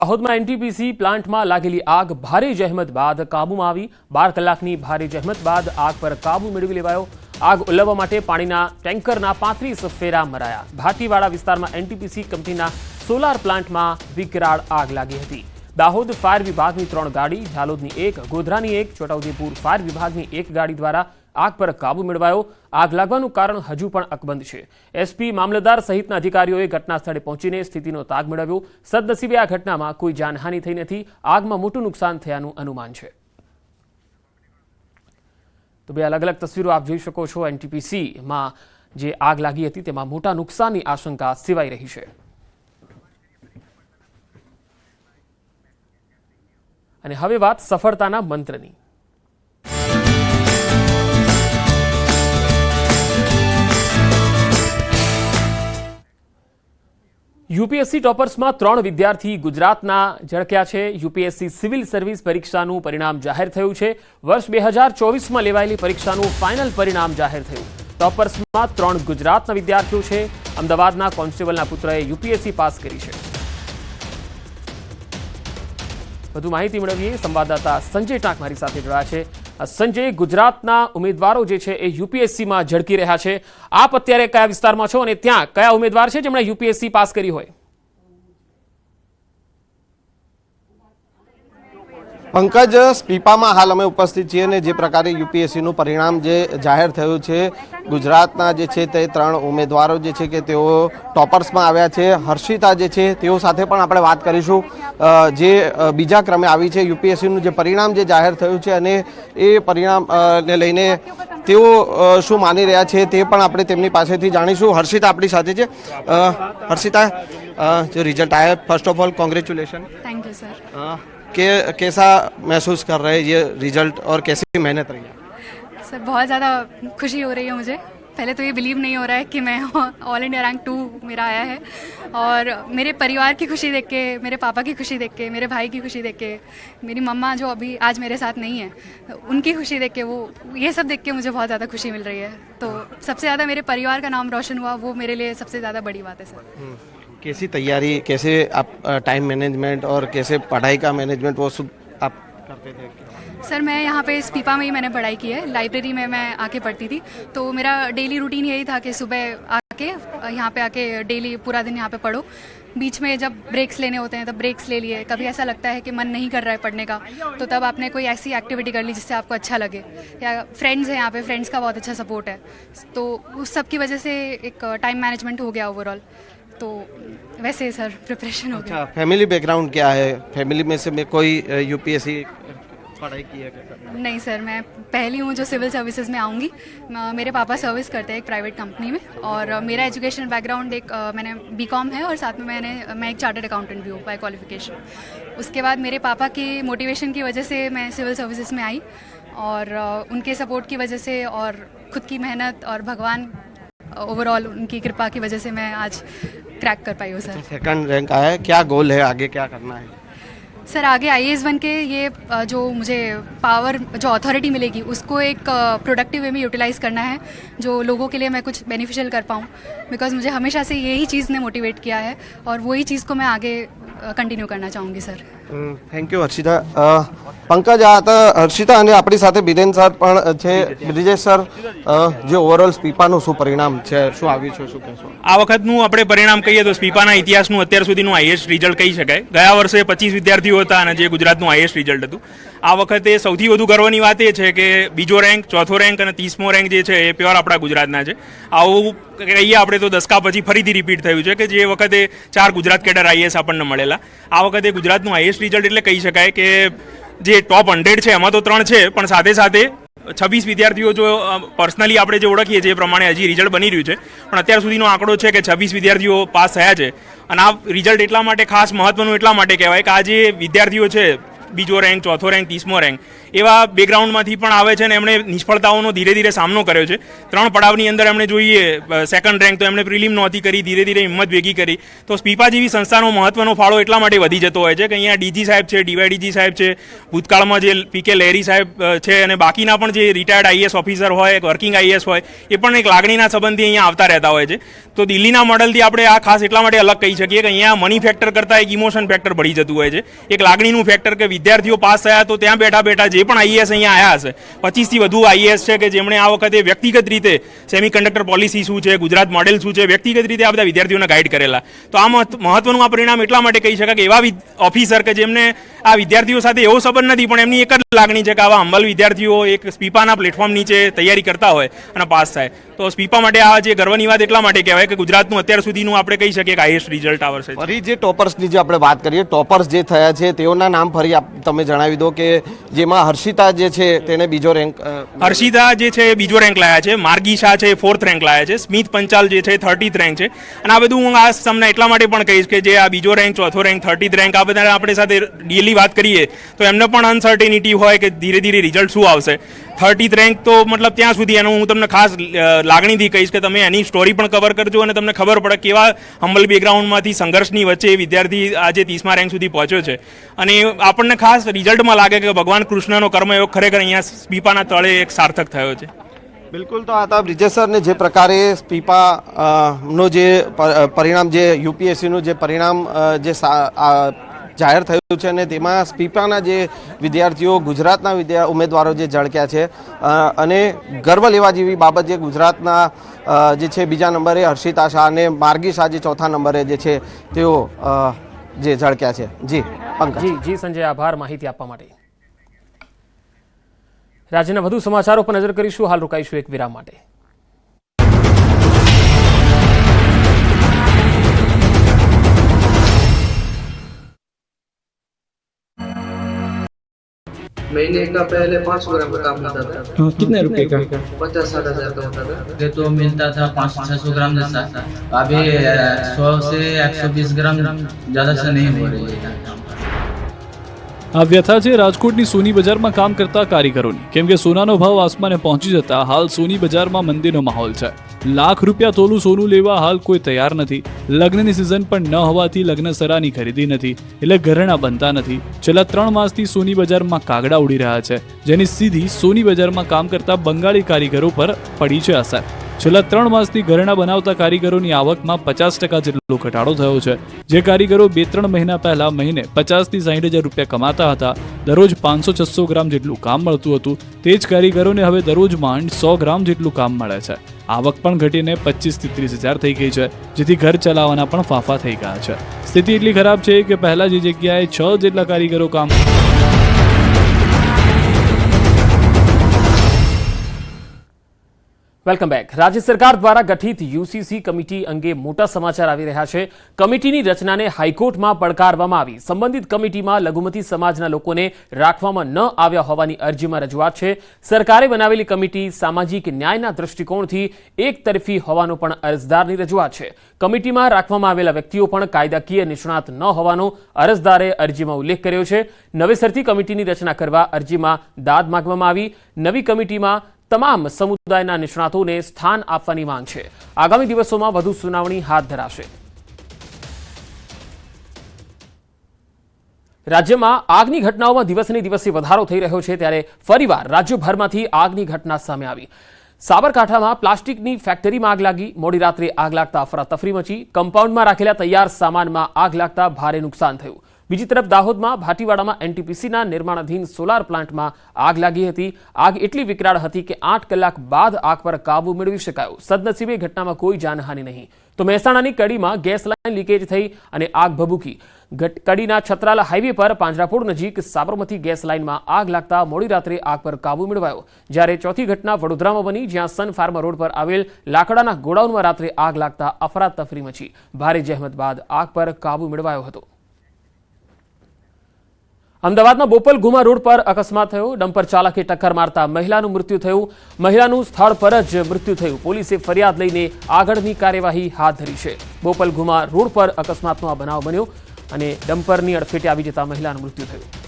દાહોદમાં એનટીપીસી પ્લાન્ટમાં લાગેલી આગ ભારે જહેમત બાદ કાબૂમાં આવી। 12 કલાકની ભારે જહેમત બાદ આગ પર કાબૂ મેળવી લેવાયો। આગ ઓલવવા માટે પાણીના ટેન્કરના 35 ફેરા મરાયા। ભાતીવાડા વિસ્તારમાં એનટીપીસી કંપનીના સોલાર પ્લાન્ટમાં વિકરાળ આગ લાગી હતી। દાહોદ ફાયર વિભાગની 3 ગાડી, ઝાલોદની 1, ગોધરાની 1, છોટાઉદેપુર ફાયર વિભાગની 1 ગાડી દ્વારા આગ પર કાબૂ મેળવાયો। આગ લાગવાનું કારણ હજુ પણ અકબંધ છે। એસપી, મામલતદાર સહિતના અધિકારીઓએ ઘટના સ્થળે પહોંચીને સ્થિતિનો તાગ મેળવ્યો। સદનસીબે આ ઘટનામાં કોઈ જાનહાનિ થઈ નથી। આગમાં મોટું નુકસાન થયાનું અનુમાન છે। તો બે અલગ અલગ તસવીરો આપ જોઈ શકો છો। એનટીપીસીમાં જે આગ લાગી હતી તેમાં મોટા નુકસાનની આશંકા સેવાઈ રહી છે। અને હવે વાત સફળતાના મંત્રની। યુપીએસસી ટોપર્સમાં 3 વિદ્યાર્થી ગુજરાતના ઝળક્યા છે। યુપીએસસી સિવિલ સર્વિસ પરીક્ષાનું પરિણામ જાહેર થયું છે। વર્ષ 2024માં લેવાયેલી પરીક્ષાનું ફાઇનલ પરિણામ જાહેર થયું। ટોપર્સમાં 3 ગુજરાતના વિદ્યાર્થીઓ છે। અમદાવાદના કોન્સ્ટેબલના પુત્રએ યુપીએસસી પાસ કરી છે। વધુ માહિતી મેળવીએ, સંવાદદાતા સંજય ટાંક મારી સાથે જોડાયા છે। સંજય, ગુજરાતના ઉમેદવારો જે છે એ યુપીએસસીમાં ઝળકી રહ્યા છે। આપ અત્યારે કયા વિસ્તારમાં છો અને ત્યાં કયા ઉમેદવાર છે જેમણે યુપીએસસી પાસ કરી હોય? पंकज, स्पीपाમાં हाल अमे उपस्थित छीए ने जे प्रकारे यूपीएससीનું परिणाम जे जाहिर થયું છે, ગુજરાતના જે છે તે 3 ઉમેદવારો જે છે કે તેઓ ટોપર્સમાં આવ્યા છે। હર્ષિતા જે છે તેઓ સાથે પણ આપણે વાત કરીશું, જે બીજા ક્રમે આવી છે। યુપીએસસીનું જે પરિણામ જે જાહેર થયું છે અને એ પરિણામને લઈને તેઓ શું માની રહ્યા છે તે પણ આપણે તેમની પાસેથી જાણીશું। હર્ષિતા આપણી સાથે છે। હર્ષિતા, जो रिजल्ट आया, first of all congratulation. Thank you sir. कैसा महसूस कर रहे हैं ये रिजल्ट और कैसी मेहनत रही है? सर बहुत ज़्यादा खुशी हो रही है मुझे। पहले तो ये बिलीव नहीं हो रहा है कि मैं ऑल इंडिया रैंक 2 मेरा आया है, और मेरे परिवार की खुशी देख के, मेरे पापा की खुशी देख के, मेरे भाई की खुशी देख के, मेरी मम्मा जो अभी आज मेरे साथ नहीं है उनकी खुशी देख के, वो ये सब देख के मुझे बहुत ज़्यादा खुशी मिल रही है। तो सबसे ज़्यादा मेरे परिवार का नाम रोशन हुआ, वो मेरे लिए सबसे ज़्यादा बड़ी बात है सर। कैसी तैयारी, कैसे आप टाइम मैनेजमेंट और कैसे पढ़ाई का मैनेजमेंट वो सब आप करते थे? सर मैं यहाँ पे स्पीपा में ही मैंने पढ़ाई की है। लाइब्रेरी में मैं आके पढ़ती थी, तो मेरा डेली रूटीन यही था कि सुबह आके यहाँ पे आके डेली पूरा दिन यहाँ पे पढ़ो। बीच में जब ब्रेक्स लेने होते हैं तब ब्रेक्स ले लिए। कभी ऐसा लगता है कि मन नहीं कर रहा है पढ़ने का, तो तब आपने कोई ऐसी एक्टिविटी कर ली जिससे आपको अच्छा लगे। या फ्रेंड्स हैं यहाँ पे, फ्रेंड्स का बहुत अच्छा सपोर्ट है, तो उस सब की वजह से एक टाइम मैनेजमेंट हो गया ओवरऑल। तो वैसे सर प्रिपरेशन हो गया। अच्छा, फैमिली बैकग्राउंड क्या है? फैमिली में से मैं कोई यूपीएससी पढ़ाई की है क्या? नहीं सर, मैं पहली हूँ जो सिविल सर्विसेज में आऊँगी। मेरे पापा सर्विस करते हैं एक प्राइवेट कंपनी में, और मेरा एजुकेशन बैकग्राउंड एक मैंने बीकॉम है, और साथ में मैं एक चार्टर्ड अकाउंटेंट भी हूँ बाय क्वालिफिकेशन। उसके बाद मेरे पापा के मोटिवेशन की वजह से मैं सिविल सर्विसेज में आई, और उनके सपोर्ट की वजह से और खुद की मेहनत और भगवान ओवरऑल उनकी कृपा की वजह से मैं आज क्रैक कर पाई हूँ सर। सेकंड रैंक आया है, क्या गोल है, आगे क्या करना है? सर आगे आईएएस बन के ये जो मुझे पावर, जो अथॉरिटी मिलेगी, उसको एक प्रोडक्टिव वे में यूटिलाइज़ करना है, जो लोगों के लिए मैं कुछ बेनिफिशियल कर पाऊँ। बिकॉज मुझे हमेशा से यही चीज़ ने मोटिवेट किया है, और वही चीज़ को मैं आगे कंटिन्यू करना चाहूँगी sir. Thank you Harshita. Pankaj, आ હતા હર્ષિતા અને આપણી સાથે બિરેન સર પણ છે। બ્રિજેશ સર, જે ઓવરઓલ સ્પીપાનું શું પરિણામ છે, શું આવ્યું છે, શું કહેશો? આ વખતનું આપણે પરિણામ કહીએ તો સ્પીપાના ઇતિહાસનું અત્યાર સુધીનું હાઈએસ્ટ રિઝલ્ટ કહી શકાય। ગયા વર્ષે 25 વિદ્યાર્થીઓ હતા અને જે ગુજરાતનું હાઈએસ્ટ રિઝલ્ટ હતું। આ વખતે સૌથી વધુ ગર્વની વાત એ છે કે બીજો રેન્ક, ચોથો રેન્ક અને 30મો રેન્ક જે છે એ પ્યોર આપણા ગુજરાતના છે। આવું કહીએ આપણે તો દસકા પછી ફરીથી રિપીટ થયું છે કે જે વખતે 4 ગુજરાત કેડર આઈએસ આપણને મળેલા, આ વખતે ગુજરાતનું હાઈએસ્ટ રિઝલ્ટ એટલે કહી શકાય કે જે ટોપ 100 છે એમાં તો 3 છે, પણ સાથે સાથે 26 વિદ્યાર્થીઓ જો પર્સનલી આપણે જે ઓળખીએ છીએ એ પ્રમાણે હજી રિઝલ્ટ બની રહ્યું છે, પણ અત્યાર સુધીનો આંકડો છે કે 26 વિદ્યાર્થીઓ પાસ થયા છે। અને આ રિઝલ્ટ એટલા માટે ખાસ મહત્વનું એટલા માટે કહેવાય કે આ જે વિદ્યાર્થીઓ છે બીજો રેન્ક, ચોથો રેન્ક, 30મો રેન્ક એવા બેકગ્રાઉન્ડમાંથી પણ આવે છે અને એમણે નિષ્ફળતાઓનો ધીરે ધીરે સામનો કર્યો છે. 3 પડાવની અંદર એમણે જોઈએ સેકન્ડ રેન્ક તો એમણે પ્રિલિમ નહોતી કરી, ધીરે ધીરે હિંમત ભેગી કરી. તો સ્પીપા જેવી સંસ્થાનો મહત્વનો ફાળો એટલા માટે વધી જતો હોય છે કે અહીંયા ડીજી સાહેબ છે, ડીવાયડીજી સાહેબ છે, ભૂતકાળમાં જે પીકે લહેરી સાહેબ છે અને બાકીના પણ જે રિટાયર્ડ આઈએએસ ઓફિસર હોય, વર્કિંગ આઈએએસ હોય, એ પણ એક લાગણીના સંબંધથી અહીંયા આવતા રહેતા હોય છે. તો દિલ્હીના મોડલથી આપણે આ ખાસ એટલા માટે અલગ કહી શકીએ કે અહીંયા મની ફેક્ટર કરતાં એક ઇમોશન ફેક્ટર ભળી જતું હોય છે, એક લાગણીનું ફેક્ટર કે વિદ્યાર્થીઓ પાસ થયા તો ત્યાં બેઠા બેઠા જે પણ આઈએએસ અહીંયા આવ્યા હશે, 25થી વધુ આઈએએસ છે કે જેમણે આ વખતે વ્યક્તિગત રીતે સેમિકન્ડક્ટર પોલિસી શું છે, ગુજરાત મોડેલ શું છે, વ્યક્તિગત રીતે આ બધા વિદ્યાર્થીઓને ગાઈડ કરેલા. તો આ મહત્વનું આ પરિણામ એટલા માટે કહી શકાય કે એવા ઓફિસર કે જેમને આ વિદ્યાર્થીઓ સાથે એવો સંબંધ નથી પણ એમની એક જ લાગણી છે કે આવા હંબલ વિદ્યાર્થીઓ એક સ્પીપાના પ્લેટફોર્મ નીચે તૈયારી કરતા હોય અને પાસ થાય. તો સ્પીપા માટે આ જે ગર્વની વાત એટલા માટે કહેવાય કે ગુજરાતનું અત્યાર સુધીનું આપણે કહી શકીએ કે હાઈએસ્ટ રિઝલ્ટ આ વર્ષે. ફરી જે ટોપર્સની જે આપણે વાત કરીએ, ટોપર્સ જે થયા છે તેઓના નામ ફરી તમે જણાવી દો કે જેમાં હર્ષિતા જે છે તેને બીજો રેન્ક, હર્ષિતા જે છે એ બીજો રેન્ક લાયા છે, માર્ગી શાહ છે એ 4th રેન્ક લાયા છે, સ્મિત પંચાલ જે છે 30th રેન્ક છે. અને આ બધું હું આ તમને એટલા માટે પણ કહીશ કે જે આ બીજો રેન્ક, ચોથો રેન્ક, 30th રેન્ક આ બધા આપણે સાથે ડેલી વાત કરીએ તો એમને પણ અનસર્ટેનિટી હોય કે ધીરે ધીરે રિઝલ્ટ શું આવશે. 30th રેન્ક તો મતલબ ત્યાં સુધી એનું હું તમને ખાસ લાગણીથી કહીશ કે તમે એની સ્ટોરી પણ કવર કરજો અને તમને ખબર પડે કેવા હમ્બલ બેકગ્રાઉન્ડમાંથી સંઘર્ષની વચ્ચે વિદ્યાર્થી આજે 30મા રેન્ક સુધી પહોંચ્યો છે. અને આપણને ખાસ રિઝલ્ટમાં લાગે કે ભગવાન કૃષ્ણનો કર્મયોગ ખરેખર અહીંયા સ્પીપાના તળે એક સાર્થક થયો છે. બિલકુલ. તો આ હતા બ્રિજેશ સર ને જે પ્રકારે સ્પીપા નો જે પરિણામ, જે યુપીએસસીનું જે પરિણામ જે જાહેર થયું છે અને તેમાં સ્પીપાના જે વિદ્યાર્થીઓ, ગુજરાતના ઉમેદવારો જે ઝળક્યા છે અને ગર્વ લેવા જેવી બાબત જે ગુજરાતના જે છે બીજા નંબરે હર્ષિતા શાહ અને માર્ગી શાહ જે ચોથા નંબરે જે છે તેઓ જે ઝળક્યા છે. જી પંકજ. જી સંજય, આભાર માહિતી આપવા માટે. રાજ્યના વધુ સમાચારો પર નજર કરીશું. હાલ રોકાઈશું એક વિરામ માટે. महीने का पहले 500 ग्राम का काम होता था. हाँ, कितने रुपए का? 50-60 हज़ार का होता था. पहले तो मिलता था 500-600 ग्राम जैसा. अभी 100 से 120 ग्राम ज़्यादा से नहीं हो रही है. આ વ્યથા છે રાજકોટની સોની બજારમાં કામ કરતા કારીગરોની. કેમ કે સોનાનો ભાવ આસમાને પહોંચી જતા હાલ સોની બજારમાં મંદીનો માહોલ છે. લાખ રૂપિયા તોલું સોનું લેવા હાલ કોઈ તૈયાર નથી. લગ્નની સિઝન પણ ન હોવાથી લગ્નસરાની ખરીદી નથી, એટલે ઘરેણાં બનતા નથી. છેલ્લા 3 માસથી સોની બજારમાં કાગડા ઉડી રહ્યા છે, જેની સીધી સોની બજારમાં કામ કરતા બંગાળી કારીગરો પર પડી છે અસર. છેલ્લા 3 માસથી ઘરેણાં બનાવતા કારીગરોની આવકમાં 50% જેટલો ઘટાડો થયો છે. જે કારીગરો 2-3 મહિના પહેલા મહિને 50 થી 60 હજાર રૂપિયા કમાતા હતા, દરરોજ 500-600 ગ્રામ જેટલું કામ મળતું હતું, તે જ કારીગરોને હવે દરરોજ માંડ 100 ગ્રામ જેટલું કામ મળે છે. આવક પણ ઘટીને 25 થી 30 હજાર થઈ ગઈ છે, જેથી ઘર ચલાવવાના પણ ફાંફા થઈ ગયા છે. સ્થિતિ એટલી ખરાબ છે કે પહેલા જે જગ્યાએ 6 જેટલા કારીગરો કામ વેલકમ બેક. રાજ્ય સરકાર દ્વારા ગઠિત યુસીસી કમિટી અંગે મોટા સમાચાર આવી રહ્યા છે. કમિટીની રચનાને હાઈકોર્ટમાં પડકારવામાં આવી. સંબંધિત કમિટીમાં લઘુમતી સમાજના લોકોને રાખવામાં ન આવ્યા હોવાની અરજીમાં રજૂઆત છે. સરકારે બનાવેલી કમિટી સામાજિક ન્યાયના દૃષ્ટિકોણથી એકતરફી હોવાનો પણ અરજદારની રજૂઆત છે. કમિટીમાં રાખવામાં આવેલા વ્યક્તિઓ પણ કાયદાકીય નિષ્ણાત ન હોવાનો અરજદારે અરજીમાં ઉલ્લેખ કર્યો છે. નવેસરથી કમિટીની રચના કરવા અરજીમાં દાદ માંગવામાં આવી. નવી કમિટીમાં તમામ સમુદાયના નિષ્ણાતોને સ્થાન આપવાની માંગ છે. આગામી દિવસોમાં વધુ સુનાવણી હાથ ધરાશે. રાજ્યમાં આગની ઘટનાઓમાં દિવસને દિવસે વધારો થઈ રહ્યો છે, ત્યારે ફરીવાર રાજ્યભરમાંથી આગની ઘટના સામે આવી. સાબરકાંઠામાં પ્લાસ્ટિકની ફેક્ટરીમાં આગ લાગી. મોડી રાત્રે આગ લાગતા અફરાતફરી મચી. કમ્પાઉન્ડમાં રાખેલા તૈયાર સામાનમાં આગ લાગતા ભારે નુકસાન થયું. બીજી તરફ દાહોદમાં ભાટીવાડામાં એનટીપીસીના નિર્માણાધીન સોલાર પ્લાન્ટમાં આગ લાગી હતી. આગ એટલી વિકરાળ હતી કે 8 કલાક બાદ આગ પર કાબુ મેળવી શકાયો. સદનસીબે ઘટનામાં કોઈ જાનહાનિ નહીં. તો મહેસાણાની કડીમાં ગેસ લાઇન લીકેજ થઈ અને આગ ભભૂકી. કડીના છત્રાલા હાઈવે પર પાંજરાપોળ નજીક સાબરમતી ગેસ લાઇનમાં આગ લાગતા મોડી રાત્રે આગ પર કાબુ મેળવાયો. જ્યારે ચોથી ઘટના વડોદરામાં બની, જ્યાં સન ફાર્મા રોડ પર આવેલ લાકડાના ગોડાઉનમાં રાત્રે આગ લાગતા અફરાતફરી મચી. ભારે જહેમત બાદ આગ પર કાબુ મેળવાયો હતો. અમદાવાદના બોપલ ગુમા રોડ પર અકસ્માત થયો. ડમ્પર ચાલકે ટક્કર મારતા મહિલાનું મૃત્યુ થયું. મહિલાનું સ્થળ પર જ મૃત્યુ થયું. પોલીસે ફરિયાદ લઈને આગળની કાર્યવાહી હાથ ધરી છે. બોપલ ગુમા રોડ પર અકસ્માતનો આ બનાવ બન્યો અને ડમ્પરની અડફેટે આવી જતા મહિલાનું મૃત્યુ થયું.